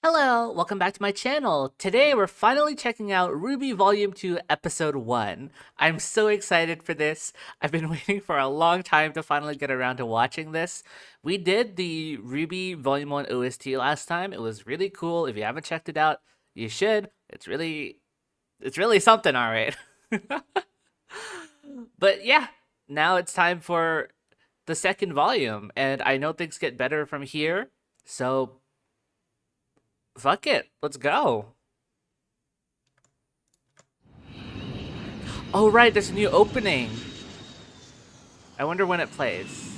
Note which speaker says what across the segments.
Speaker 1: Hello, welcome back to my channel. Today we're finally checking out RWBY Volume 2 Episode 1. I'm so excited for this. I've been waiting for a long time to finally get around to watching this. We did the RWBY Volume 1 OST last time. It was really cool. If you haven't checked it out, you should. It's really something, alright. But yeah, now it's time for the second volume, and I know things get better from here. So fuck it, let's go. Oh right, there's a new opening. I wonder when it plays.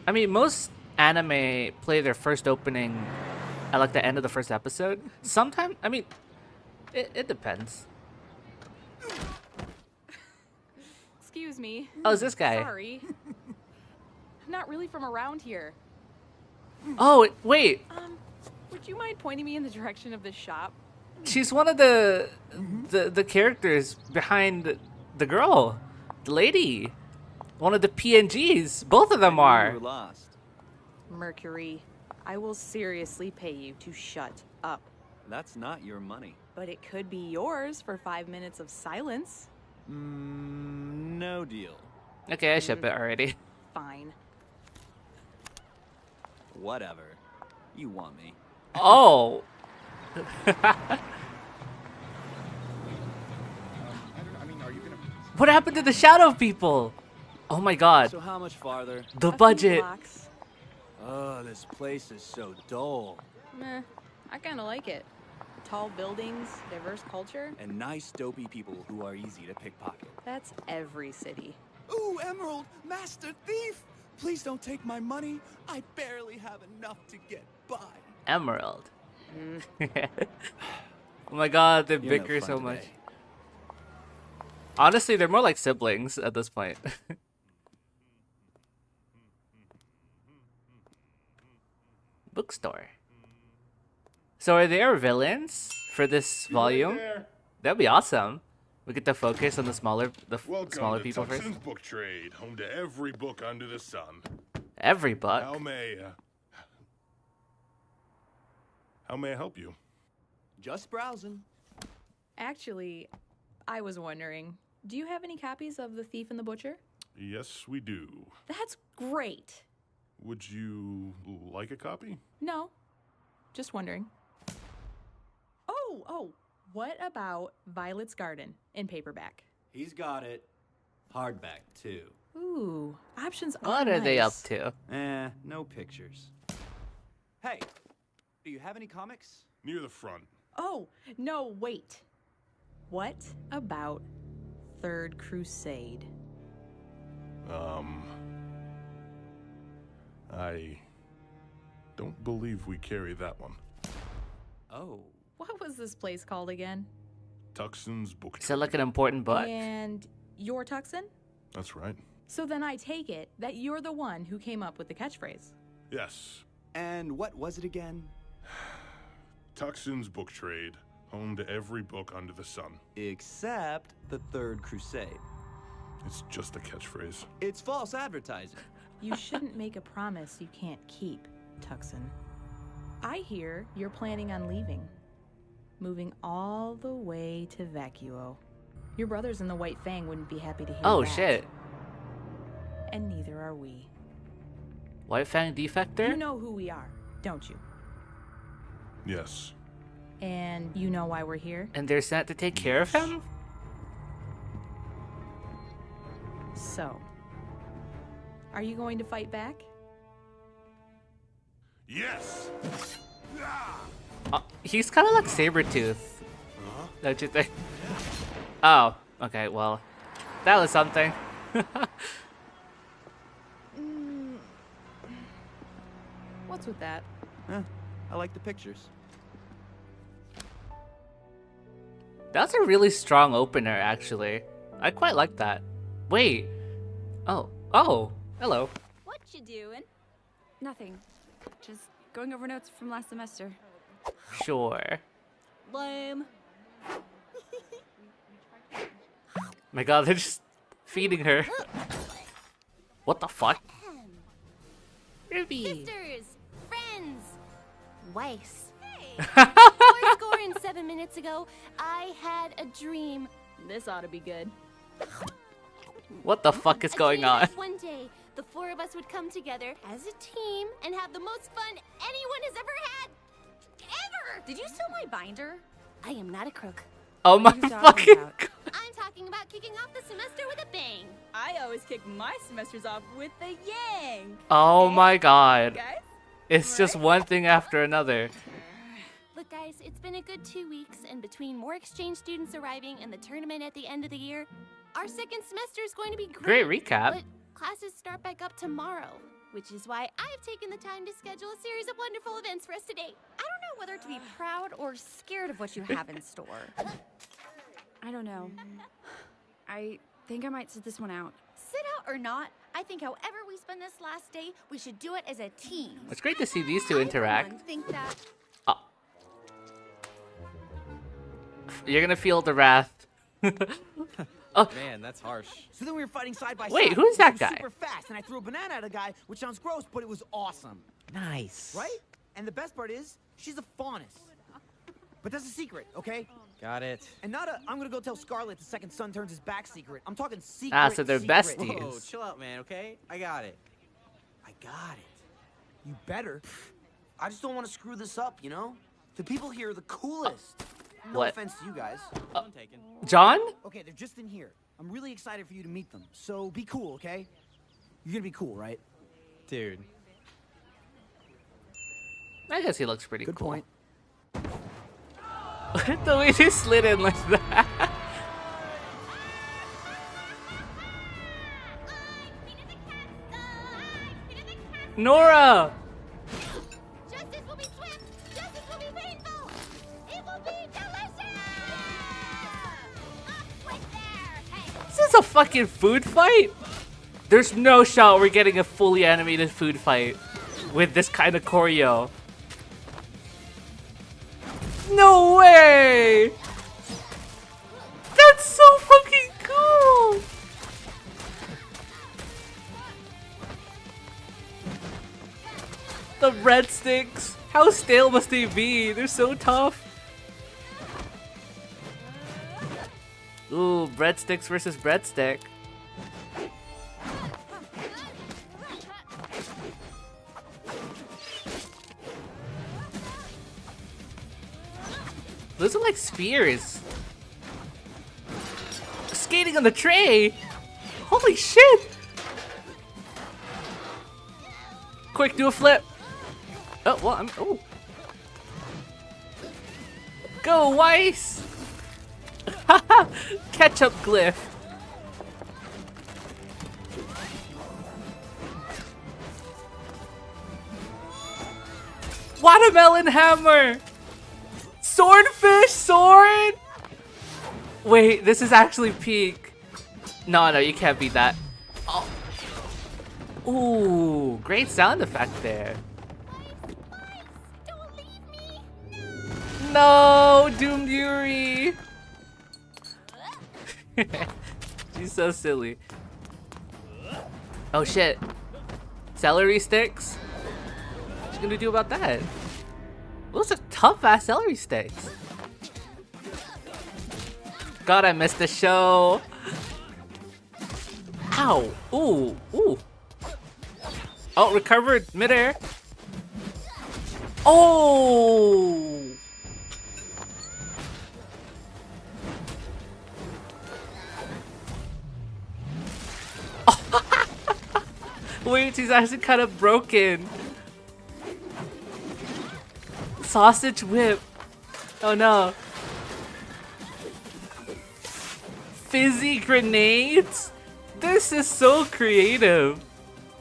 Speaker 1: I mean, most anime play their first opening at like the end of the first episode. Sometimes, I mean, it depends.
Speaker 2: Excuse me.
Speaker 1: Oh, it's this guy.
Speaker 2: Sorry. I'm not really from around here.
Speaker 1: Oh, wait.
Speaker 2: Would you mind pointing me in the direction of this shop?
Speaker 1: She's one of the characters behind the girl. The lady. One of the PNGs. Both of them are.
Speaker 3: You were lost.
Speaker 2: Mercury, I will seriously pay you to shut up.
Speaker 3: That's not your money.
Speaker 2: But it could be yours for 5 minutes of silence.
Speaker 3: No deal.
Speaker 1: Okay, I ship it already.
Speaker 2: Fine.
Speaker 3: Whatever. You want me.
Speaker 1: Oh. What happened to the shadow people? Oh my god.
Speaker 3: So how much farther?
Speaker 1: The
Speaker 2: A few
Speaker 1: budget.
Speaker 2: blocks.
Speaker 3: Oh, this place is so dull.
Speaker 2: Meh, I kind of like it. Tall buildings, diverse culture.
Speaker 3: And nice, dopey people who are easy to pickpocket.
Speaker 2: That's every city.
Speaker 3: Ooh, Emerald! Master Thief! Please don't take my money. I barely have enough to get by.
Speaker 1: Emerald. Oh my god, they
Speaker 3: You're no
Speaker 1: bicker
Speaker 3: fun
Speaker 1: so much.
Speaker 3: today.
Speaker 1: Honestly, they're more like siblings at this point. Bookstore. So are there villains for this volume? That'd be awesome. We get to focus on the smaller
Speaker 4: Welcome to
Speaker 1: people first.
Speaker 4: Tukson's book trade, home to every book under the sun.
Speaker 1: Every book.
Speaker 4: How may I help you?
Speaker 3: Just browsing.
Speaker 2: Actually, I was wondering, do you have any copies of The Thief and the Butcher?
Speaker 4: Yes, we do.
Speaker 2: That's great.
Speaker 4: Would you like a copy?
Speaker 2: No, just wondering. Oh, what about Violet's Garden in paperback?
Speaker 3: He's got it. Hardback, too.
Speaker 2: Ooh, options are
Speaker 1: What are they up
Speaker 2: nice.
Speaker 1: to?
Speaker 3: No pictures. Hey, do you have any comics?
Speaker 4: Near the front.
Speaker 2: Oh, no, wait. What about Third Crusade?
Speaker 4: I don't believe we carry that one.
Speaker 3: Oh.
Speaker 2: What was this place called again?
Speaker 4: Tukson's book
Speaker 1: Is
Speaker 4: trade.
Speaker 1: that like an important book?
Speaker 2: And you're Tukson?
Speaker 4: That's right.
Speaker 2: So then I take it that you're the one who came up with the catchphrase.
Speaker 4: Yes.
Speaker 3: And what was it again?
Speaker 4: Tukson's book trade, home to every book under the sun.
Speaker 3: Except the Third Crusade.
Speaker 4: It's just a catchphrase.
Speaker 3: It's false advertising.
Speaker 2: You shouldn't make a promise you can't keep, Tukson. I hear you're planning on leaving. Moving all the way to Vacuo. Your brothers in the White Fang wouldn't be happy to hear
Speaker 1: Oh
Speaker 2: that.
Speaker 1: shit.
Speaker 2: And neither are we.
Speaker 1: White Fang Defector?
Speaker 2: You know who we are, don't you?
Speaker 4: Yes.
Speaker 2: And you know why we're here?
Speaker 1: And they're sent to take care of him?
Speaker 2: So, are you going to fight back?
Speaker 4: Yes!
Speaker 1: He's kind of like Sabretooth. Don't you think? Oh, okay, well, that was something.
Speaker 2: What's with that?
Speaker 3: I like the pictures.
Speaker 1: That's a really strong opener, actually. I quite like that. Wait. Oh, hello.
Speaker 5: What you doing? Nothing. Just going over notes from last semester.
Speaker 1: Sure.
Speaker 5: Lame.
Speaker 1: My god, they're just feeding her. What the fuck? RWBY.
Speaker 5: Sisters! Friends!
Speaker 6: twice. Four score and 7 minutes ago, I had a dream.
Speaker 5: This ought to be good.
Speaker 1: What the fuck is
Speaker 6: A
Speaker 1: going
Speaker 6: dream
Speaker 1: on?
Speaker 6: that one day, the four of us would come together as a team and have the most fun anyone has ever had. Ever!
Speaker 5: Did you steal my binder?
Speaker 6: I am not a crook.
Speaker 1: Oh my
Speaker 5: are you talking
Speaker 1: fucking
Speaker 5: about?
Speaker 1: god.
Speaker 6: I'm talking about kicking off the semester with a bang.
Speaker 5: I always kick my semesters off with a yang.
Speaker 1: Oh my god.
Speaker 5: Guys?
Speaker 1: It's just one thing after another.
Speaker 6: Look, guys, it's been a good 2 weeks, and between more exchange students arriving and the tournament at the end of the year, our second semester is going to be
Speaker 1: Great
Speaker 6: great.
Speaker 1: recap.
Speaker 6: But classes start back up tomorrow, which is why I've taken the time to schedule a series of wonderful events for us today.
Speaker 5: I don't know whether to be proud or scared of what you have in store. I don't know. I think I might sit this one out. Sit out or not, I think however we spend this last day, we should do it as a team.
Speaker 1: It's great to see these two interact.
Speaker 5: I think that
Speaker 1: Oh. You're gonna feel the wrath.
Speaker 7: Man, that's harsh.
Speaker 3: So then we were fighting side by side.
Speaker 1: Wait, who's
Speaker 3: which
Speaker 1: that
Speaker 3: was
Speaker 1: guy?
Speaker 3: Super fast, and I threw a banana at a guy, which sounds gross, but it was awesome.
Speaker 7: Nice.
Speaker 3: Right? And the best part is, she's a faunus. But that's a secret, okay?
Speaker 7: Got it.
Speaker 3: And not a, I'm gonna go tell Scarlet the second son turns his back secret. I'm talking secret.
Speaker 1: So they're
Speaker 3: secret.
Speaker 1: besties.
Speaker 7: Whoa, chill out, man, okay? I got it. I got it.
Speaker 3: You better. I just don't want to screw this up, you know? The people here are the coolest. No
Speaker 1: What?
Speaker 3: offense to you guys.
Speaker 7: I'm taken.
Speaker 1: John?
Speaker 3: Okay, they're just in here. I'm really excited for you to meet them. So be cool, okay? You're gonna be cool, right?
Speaker 7: Dude.
Speaker 1: I guess he looks pretty
Speaker 3: Good
Speaker 1: cool.
Speaker 3: point.
Speaker 1: The way he slid in like that. Nora!
Speaker 6: Justice will be swift. Justice will be painful. It will be delicious. Up with there. Hey.
Speaker 1: Is this a fucking food fight? There's no shot we're getting a fully animated food fight with this kind of choreo. No way! That's so fucking cool! The breadsticks! How stale must they be? They're so tough. Ooh, breadsticks versus breadstick. Those are like spears. Skating on the tray? Holy shit! Quick, do a flip. Oh, well, I'm. Oh. Go, Weiss! Ketchup glyph. Watermelon hammer! Swordfish sword! Wait, this is actually peak. No, you can't beat that. Oh. Ooh, great sound effect there.
Speaker 6: Don't leave me.
Speaker 1: No, Doomed Yuri. She's so silly. Oh shit. Celery sticks? What's she gonna do about that? Those are tough ass celery sticks. God, I missed the show. Ow. Ooh. Ooh. Oh, recovered midair. Oh. Wait, he's actually kind of broken. Sausage whip. Oh no. Fizzy grenades? This is so creative.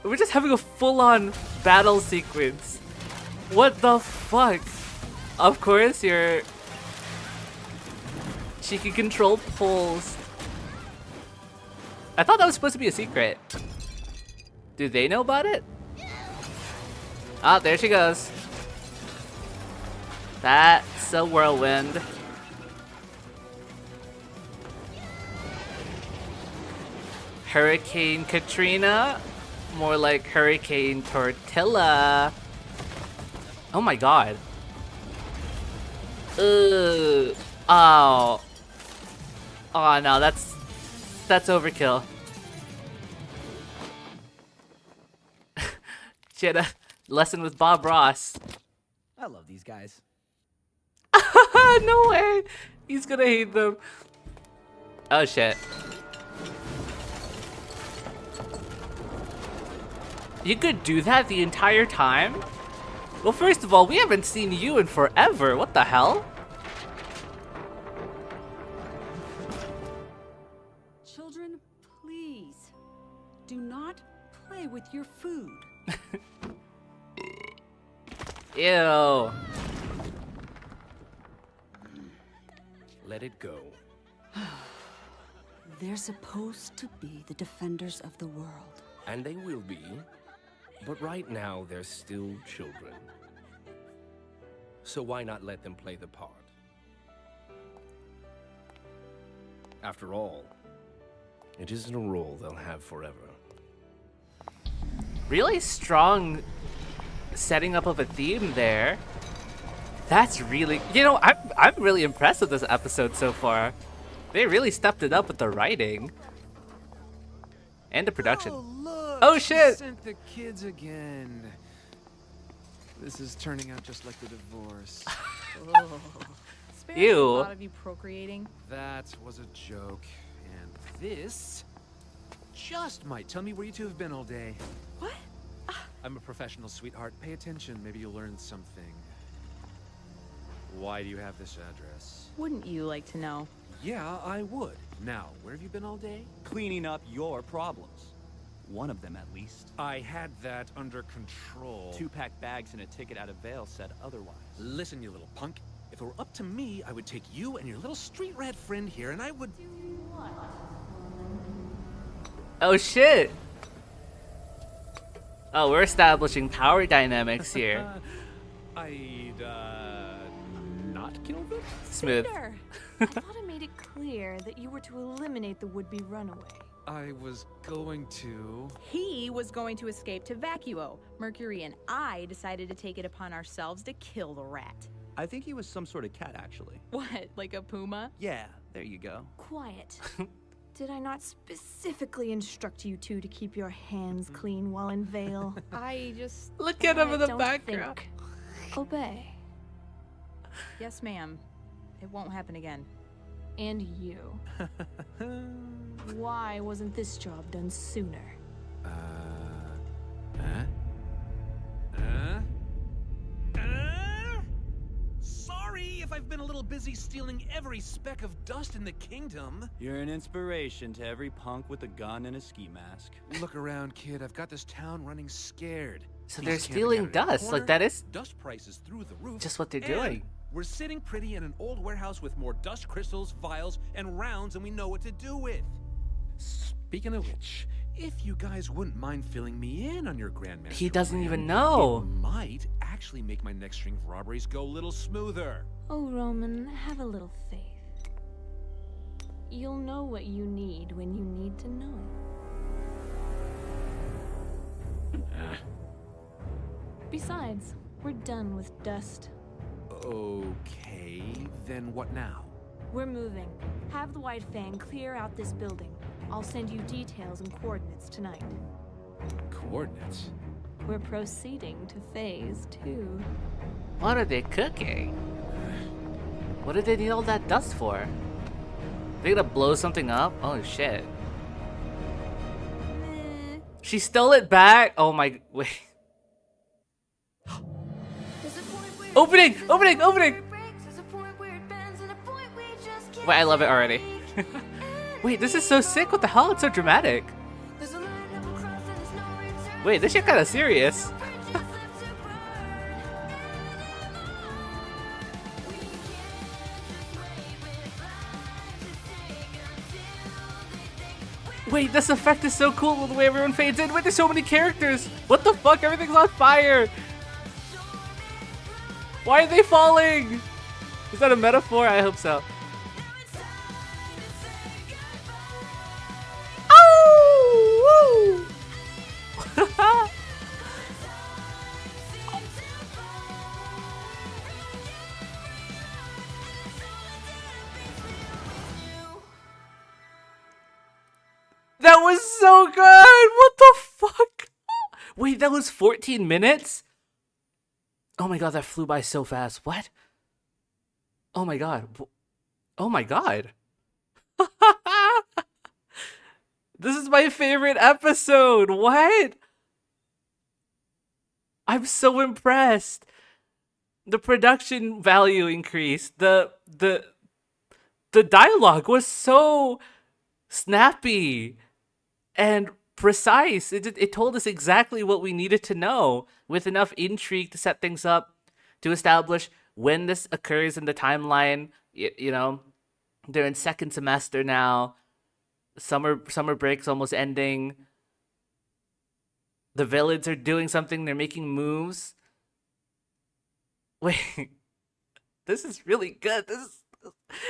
Speaker 1: We're just having a full-on battle sequence. What the fuck? Of course, she can control poles. I thought that was supposed to be a secret. Do they know about it? Ah, there she goes. That's a whirlwind. Hurricane Katrina? More like Hurricane Tortilla. Oh my god. Ugh. Oh. Oh no, that's overkill. She had a lesson with Bob Ross.
Speaker 7: I love these guys.
Speaker 1: No way! He's gonna hate them. Oh shit. You could do that the entire time? Well, first of all, we haven't seen you in forever. What the hell?
Speaker 8: Children, please do not play with your food.
Speaker 1: Ew.
Speaker 9: Let it go.
Speaker 8: They're supposed to be the defenders of the world.
Speaker 9: And they will be. But right now, they're still children. So why not let them play the part? After all, it isn't a role they'll have forever.
Speaker 1: Really strong setting up of a theme there. That's really, you know, I'm really impressed with this episode so far. They really stepped it up with the writing and the production.
Speaker 3: Oh, look!
Speaker 1: Oh,
Speaker 3: she
Speaker 1: shit.
Speaker 3: Sent the kids again. This is turning out just like the divorce.
Speaker 2: Spare
Speaker 1: Ew.
Speaker 2: the thought of you procreating.
Speaker 3: That was a joke. And this just might tell me where you two have been all day.
Speaker 2: What?
Speaker 3: I'm a professional, sweetheart. Pay attention. Maybe you'll learn something. Why do you have this address?
Speaker 2: Wouldn't you like to know?
Speaker 3: Yeah, I would. Now, where have you been all day?
Speaker 10: Cleaning up your problems. One of them, at least.
Speaker 3: I had that under control.
Speaker 10: 2-pack bags and a ticket out of Vale said otherwise.
Speaker 3: Listen, you little punk. If it were up to me, I would take you and your little street rat friend here, and I would...
Speaker 1: Oh shit. Oh, we're establishing power dynamics here.
Speaker 3: I'd, not kill them?
Speaker 1: Smooth.
Speaker 6: Peter, I thought I made it clear that you were to eliminate the would-be runaway.
Speaker 3: I was going to...
Speaker 2: He was going to escape to Vacuo. Mercury and I decided to take it upon ourselves to kill the rat.
Speaker 10: I think he was some sort of cat, actually.
Speaker 2: What, like a puma?
Speaker 10: Yeah, there you go.
Speaker 6: Quiet. Did I not specifically instruct you two to keep your hands clean while in Vale?
Speaker 2: I just...
Speaker 1: Look at him in the
Speaker 6: Don't
Speaker 1: background.
Speaker 6: think. Obey.
Speaker 2: Yes, ma'am. It won't happen again.
Speaker 6: And you. Why wasn't this job done sooner?
Speaker 3: Sorry if I've been a little busy stealing every speck of dust in the kingdom.
Speaker 10: You're an inspiration to every punk with a gun and a ski mask.
Speaker 3: Look around, kid. I've got this town running scared.
Speaker 1: So
Speaker 3: He's
Speaker 1: they're
Speaker 3: camping
Speaker 1: stealing
Speaker 3: out in a
Speaker 1: dust.
Speaker 3: corner,
Speaker 1: Like, that is
Speaker 3: dust prices through the roof.
Speaker 1: just what they're
Speaker 3: and
Speaker 1: doing.
Speaker 3: We're sitting pretty in an old warehouse with more dust crystals, vials, and rounds than we know what to do with. Speaking of which, if you guys wouldn't mind filling me in on your Grandmaster
Speaker 1: He doesn't
Speaker 3: plan,
Speaker 1: even know.
Speaker 3: it might actually make my next string of robberies go a little smoother.
Speaker 6: Oh, Roman, have a little faith. You'll know what you need when you need to know it. Besides, we're done with dust.
Speaker 3: Okay, then what now?
Speaker 6: We're moving. Have the White Fang clear out this building. I'll send you details and coordinates tonight.
Speaker 3: Coordinates?
Speaker 6: We're proceeding to phase 2.
Speaker 1: What are they cooking? What did they need all that dust for? They gonna blow something up? Oh shit.
Speaker 6: Meh.
Speaker 1: She stole it back? Oh my, wait. Opening! Opening! Opening! Wait, I love it already. Wait, this is so sick. What the hell? It's so dramatic. Wait, this shit kind of serious. Wait, this effect is so cool the way everyone fades in. Wait, there's so many characters. What the fuck? Everything's on fire. Why are they falling? Is that a metaphor? I hope so. Oh! Woo! That was so good! What the fuck? Wait, that was 14 minutes? Oh my god, that flew by so fast. What? Oh my god. Oh my god. This is my favorite episode. What? I'm so impressed. The production value increased. The dialogue was so snappy and precise. It told us exactly what we needed to know with enough intrigue to set things up, to establish when this occurs in the timeline. You know, they're in second semester now. Summer break's almost ending. The villains are doing something. They're making moves. Wait, this is really good.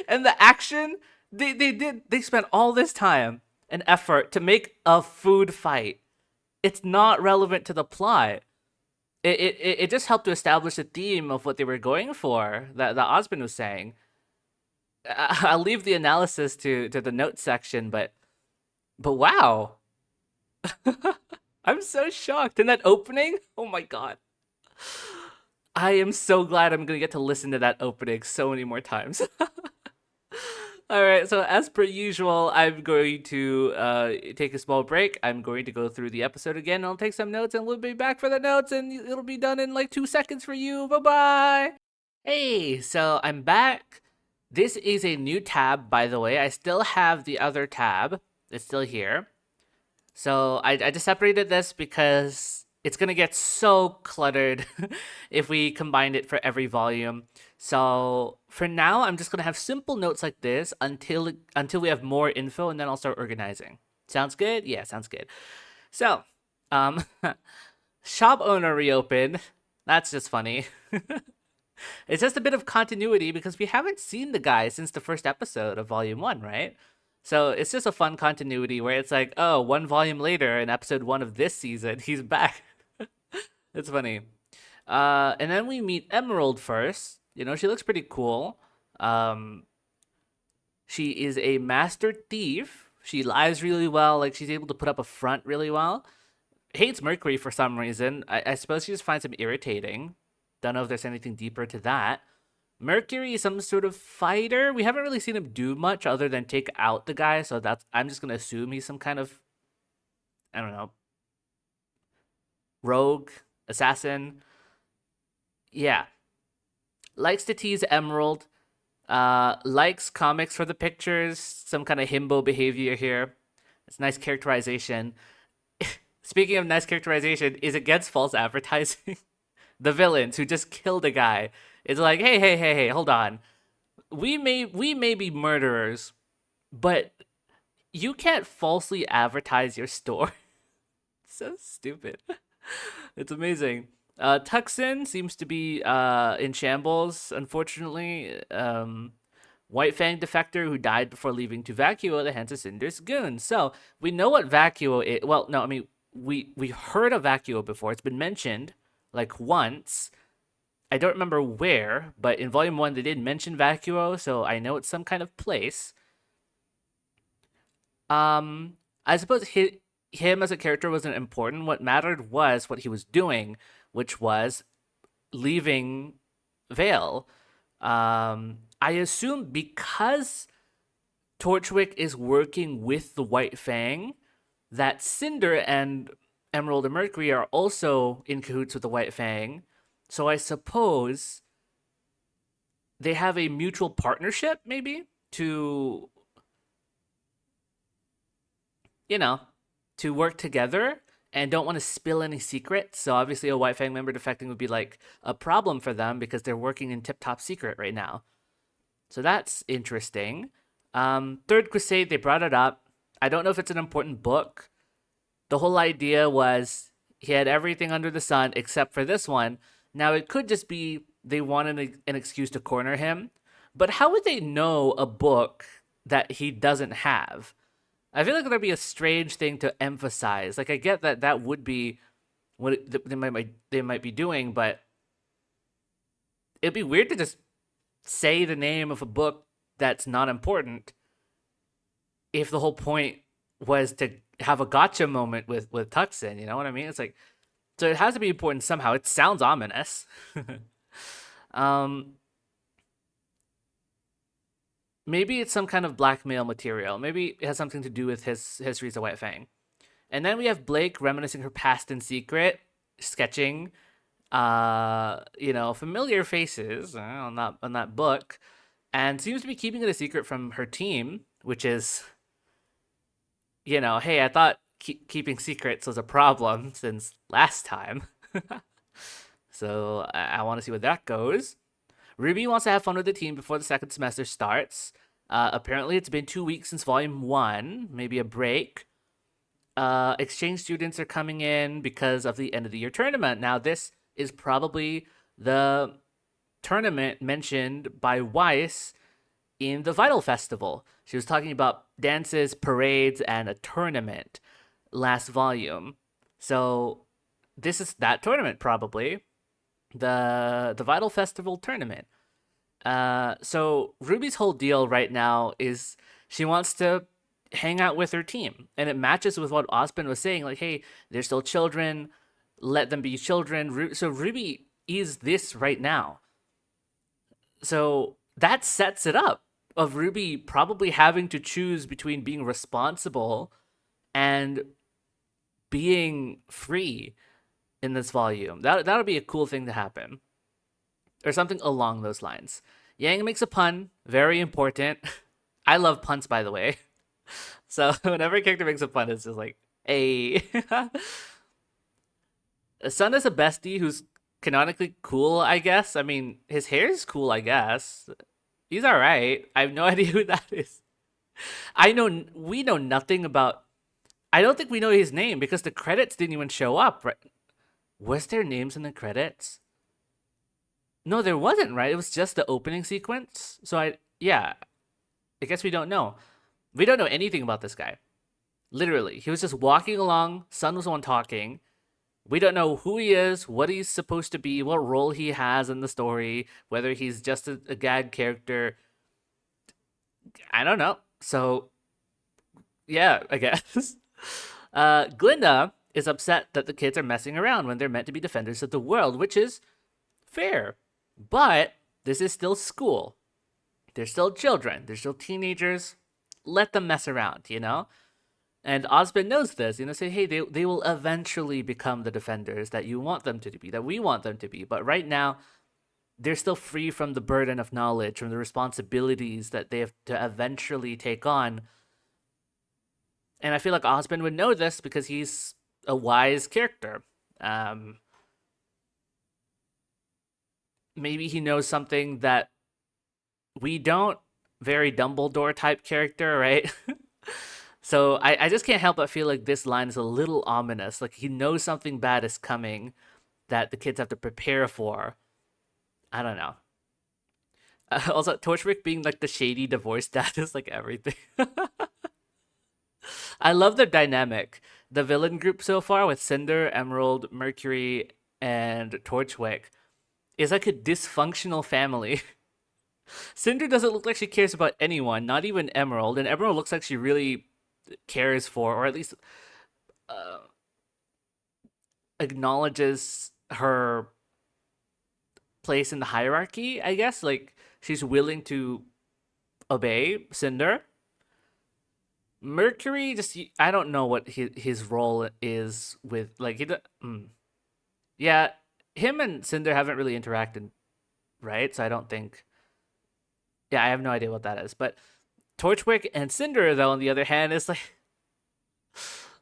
Speaker 1: And the action they spent all this time and effort to make a food fight. It's not relevant to the plot. It just helped to establish the theme of what they were going for. That Ozpin was saying. I'll leave the analysis to the notes section, but wow. I'm so shocked. And that opening, oh my god. I am so glad I'm gonna get to listen to that opening so many more times. Alright, so as per usual, I'm going to take a small break. I'm going to go through the episode again. I'll take some notes and we'll be back for the notes and it'll be done in like 2 seconds for you. Bye-bye! Hey, so I'm back. This is a new tab, by the way. I still have the other tab. It's still here. So I just separated this because it's going to get so cluttered if we combined it for every volume. So for now, I'm just going to have simple notes like this until we have more info, and then I'll start organizing. Sounds good? Yeah, sounds good. So, shop owner reopened. That's just funny. It's just a bit of continuity because we haven't seen the guy since the first episode of Volume 1, right? So it's just a fun continuity where it's like, oh, 1 volume later in episode 1 of this season, he's back. It's funny. And then we meet Emerald first. You know, she looks pretty cool. She is a master thief. She lies really well. Like, she's able to put up a front really well. Hates Mercury for some reason. I suppose she just finds him irritating. Don't know if there's anything deeper to that. Mercury is some sort of fighter. We haven't really seen him do much other than take out the guy, so I'm just gonna assume he's some kind of, I don't know, rogue, assassin. Yeah. Likes to tease Emerald. Likes comics for the pictures. Some kind of himbo behavior here. It's nice characterization. Speaking of nice characterization, is against false advertising. The villains who just killed a guy. It's like, hey, hold on. We may be murderers, but you can't falsely advertise your store. So stupid. It's amazing. Tukson seems to be in shambles, unfortunately. White Fang defector who died before leaving to Vacuo, the Hands of Cinder's goon. So we know what Vacuo is. Well, no, I mean, we heard of Vacuo before. It's been mentioned like once. I don't remember where, but in Volume 1 they did mention Vacuo, so I know it's some kind of place. I suppose him as a character wasn't important. What mattered was what he was doing, which was leaving Vale. I assume because Torchwick is working with the White Fang, that Cinder and Emerald and Mercury are also in cahoots with the White Fang. So I suppose they have a mutual partnership, maybe, to, you know, to work together and don't want to spill any secrets. So obviously a White Fang member defecting would be like a problem for them because they're working in tip-top secret right now. So that's interesting. Third Crusade, they brought it up. I don't know if it's an important book. The whole idea was he had everything under the sun except for this one. Now, it could just be they wanted an excuse to corner him. But how would they know a book that he doesn't have? I feel like that'd be a strange thing to emphasize. Like, I get that that would be what they might be doing, but it'd be weird to just say the name of a book that's not important if the whole point was to have a gotcha moment with Tukson. You know what I mean? It's like, so it has to be important somehow. It sounds ominous. um, maybe it's some kind of blackmail material. Maybe it has something to do with his history as a White Fang. And then we have Blake reminiscing her past in secret, sketching, familiar faces on that book, and seems to be keeping it a secret from her team, which is, hey, I thought keeping secrets was a problem since last time. So I want to see where that goes. RWBY wants to have fun with the team before the second semester starts. Apparently, it's been 2 weeks since Volume 1, maybe a break. Exchange students are coming in because of the end of the year tournament. Now, this is probably the tournament mentioned by Weiss in the Vital Festival. She was talking about dances, parades, and a tournament last volume. So this is that tournament, probably. The Vital Festival tournament. So RWBY's whole deal right now is she wants to hang out with her team, and it matches with what Ozpin was saying, like, hey, they're still children, let them be children. So RWBY is this right now. So that sets it up of RWBY probably having to choose between being responsible and being free in this volume. That would be a cool thing to happen, or something along those lines. Yang makes a pun, very important. I love puns, by the way. So whenever a character makes a pun, it's just like, hey. Sun is a bestie who's canonically cool, I guess. I mean, his hair is cool, I guess. He's all right. I have no idea who that is. We know nothing about. I don't think we know his name because the credits didn't even show up. Right? Was there names in the credits? No, there wasn't. Right? It was just the opening sequence. So I guess we don't know. We don't know anything about this guy. Literally, he was just walking along. Sun was the one talking. We don't know who he is, what he's supposed to be, what role he has in the story, whether he's just a gag character. I don't know. So, yeah, I guess. Glinda is upset that the kids are messing around when they're meant to be defenders of the world, which is fair. But this is still school. They're still children. They're still teenagers. Let them mess around, And Ozpin knows this, say, hey, they will eventually become the defenders that you want them to be, that we want them to be. But right now, they're still free from the burden of knowledge, from the responsibilities that they have to eventually take on. And I feel like Ozpin would know this because he's a wise character. Maybe he knows something that we don't. Very Dumbledore type character, right? So I just can't help but feel like this line is a little ominous. Like he knows something bad is coming that the kids have to prepare for. I don't know. Also, Torchwick being like the shady divorce dad is like everything. I love the dynamic. The villain group so far with Cinder, Emerald, Mercury, and Torchwick is like a dysfunctional family. Cinder doesn't look like she cares about anyone, not even Emerald, and Emerald looks like she really cares for, or at least acknowledges her place in the hierarchy, I guess. Like, she's willing to obey Cinder. Mercury, just, I don't know what his role is with, like, yeah, him and Cinder haven't really interacted, right? So I don't think. Yeah, I have no idea what that is. But Torchwick and Cinder, though, on the other hand, is like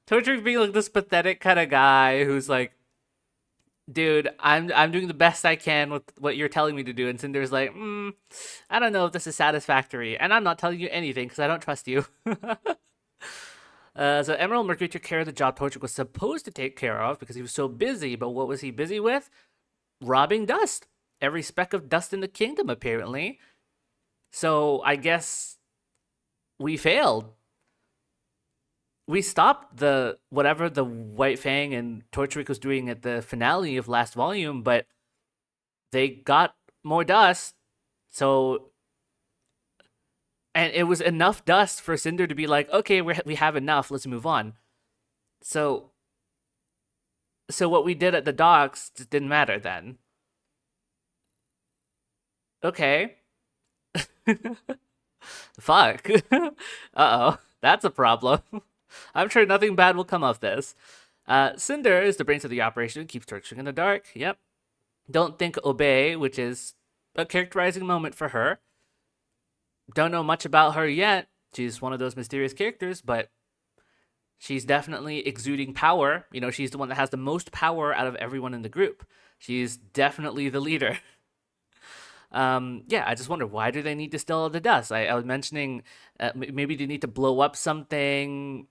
Speaker 1: Torchwick being like this pathetic kind of guy who's like, dude, I'm doing the best I can with what you're telling me to do. And Cinder's like, I don't know if this is satisfactory. And I'm not telling you anything because I don't trust you. So Emerald Mercury took care of the job Torchwick was supposed to take care of because he was so busy. But what was he busy with? Robbing dust. Every speck of dust in the kingdom, apparently. So I guess we failed. We stopped whatever the White Fang and Torchwick was doing at the finale of last volume, but they got more dust. So, and it was enough dust for Cinder to be like, okay, we have enough. Let's move on. So what we did at the docks just didn't matter then. Okay. Fuck. Uh-oh. That's a problem. I'm sure nothing bad will come of this. Cinder is the brains of the operation, keeps torturing in the dark. Yep. Don't think obey, which is a characterizing moment for her. Don't know much about her yet. She's one of those mysterious characters, but she's definitely exuding power. You know, she's the one that has the most power out of everyone in the group. She's definitely the leader. Yeah, I just wonder, why do they need to distill the dust? I was mentioning maybe they need to blow up something.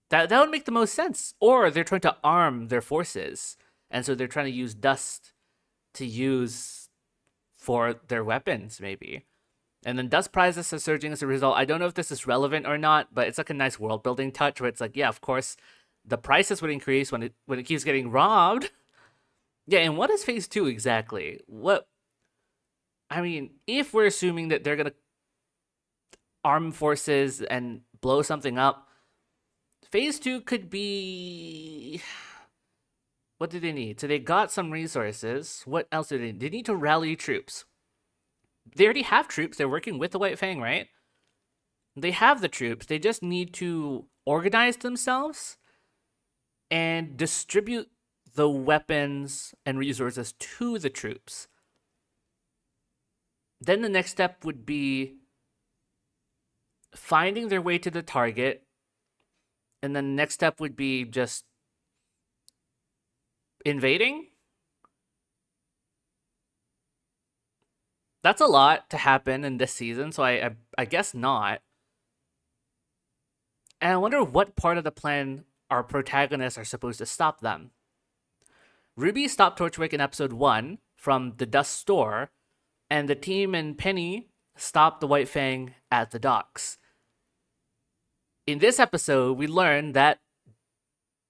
Speaker 1: That would make the most sense. Or they're trying to arm their forces, and so they're trying to use dust to use for their weapons, maybe. And then dust prizes are surging as a result. I don't know if this is relevant or not, but it's like a nice world building touch where it's like, yeah, of course, the prices would increase when it keeps getting robbed. Yeah, and what is phase 2 exactly? I mean, if we're assuming that they're gonna arm forces and blow something up, phase 2 could be. What do they need? So they got some resources. What else do they need? They need to rally troops. They already have troops. They're working with the White Fang, right? They have the troops. They just need to organize themselves and distribute the weapons and resources to the troops. Then the next step would be finding their way to the target. And then the next step would be just invading. That's a lot to happen in this season, so I guess not. And I wonder what part of the plan our protagonists are supposed to stop them. Ruby stopped Torchwick in episode 1 from the Dust Store, and the team and Penny stopped the White Fang at the docks. In this episode, we learned that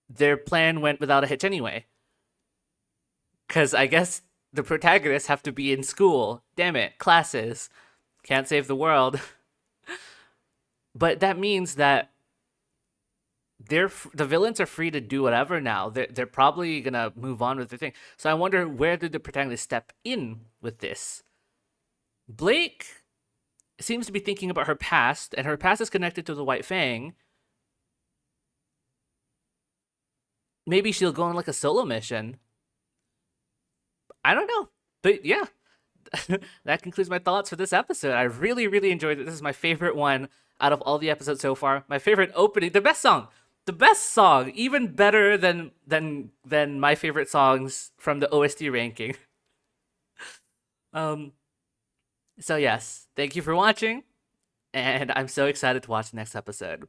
Speaker 1: their plan went without a hitch anyway. Because I guess the protagonists have to be in school. Damn it, classes. Can't save the world. But that means that the villains are free to do whatever now. They're probably gonna move on with their thing. So I wonder, where did the protagonist step in with this? Blake seems to be thinking about her past, and her past is connected to the White Fang. Maybe she'll go on like a solo mission. I don't know. But yeah, that concludes my thoughts for this episode. I really, really enjoyed it. This is my favorite one out of all the episodes so far. My favorite opening, the best song, even better than my favorite songs from the OST ranking. So yes, thank you for watching, and I'm so excited to watch the next episode.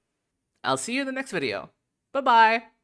Speaker 1: I'll see you in the next video. Bye-bye.